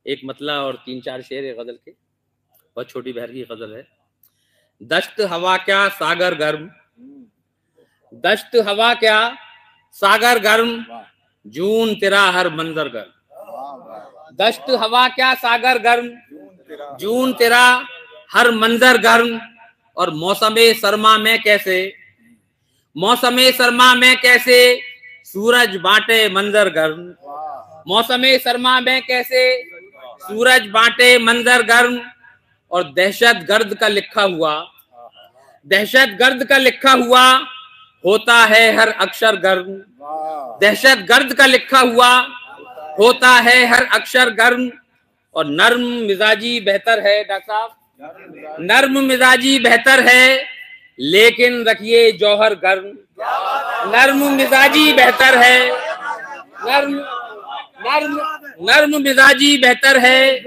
एक मतला और 3-4 शेर है गजल के, बहुत छोटी बहर की गजल है। दश्त हवा क्या सागर गर्म, दश्त हवा क्या सागर गर्म, जून तेरा हर मंजर गर्म। दश्त हवा क्या सागर गर्म, जून तेरा हर मंजर गर्म। और मौसमे सरमा में कैसे, मौसमे सरमा में कैसे सूरज बांटे मंजर गर्म। मौसमे सरमा में कैसे सूरज बांटे मंजर गर्म। और दहशत गर्द का लिखा हुआ, दहशत गर्द का लिखा हुआ होता है हर अक्षर गर्म। दहशत गर्द का लिखा हुआ होता है हर अक्षर गर्म। और नर्म मिजाजी बेहतर है डॉक्टर साहब, नर्म मिजाजी बेहतर है लेकिन रखिए जौहर गर्म। नर्म मिजाजी बेहतर है, नर्म नर्म नर्म मिजाजी बेहतर है,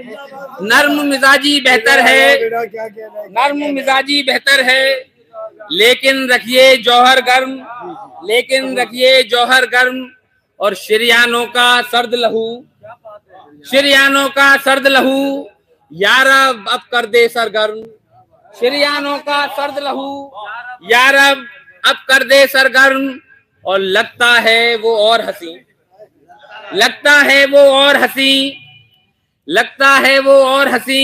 नर्म मिजाजी बेहतर है, नर्म मिजाजी बेहतर है लेकिन रखिए जौहर गर्म, लेकिन रखिए जौहर गर्म। और शरियानों का सर्द लहू, शरियानों का सर्द लहू यारब अब कर दे सरगर्म। शरियानों का सर्द लहू यारब अब कर दे सरगर्म। और लगता है वो और हंसी, लगता है वो और हंसी, लगता है वो और हंसी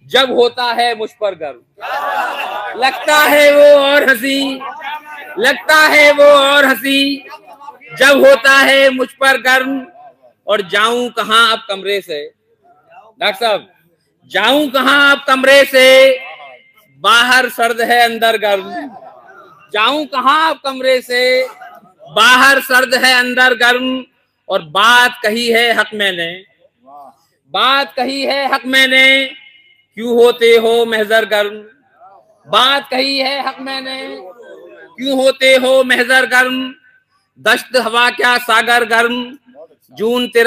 जब होता है मुझ पर गर्म। लगता है वो और हंसी, लगता है वो और हंसी जब होता है मुझ पर गर्म। और जाऊं कहां अब कमरे से, डॉक्टर साहब जाऊं कहां अब कमरे से बाहर सर्द है अंदर गर्म। जाऊं कहां अब कमरे से बाहर सर्द है अंदर गर्म। और बात कही है हक मैंने, बात कही है हक मैंने क्यों होते हो महजर गर्म। बात कही है हक मैंने क्यों होते हो महजर गर्म। दश्त हवा क्या सागर गर्म, जून तेरा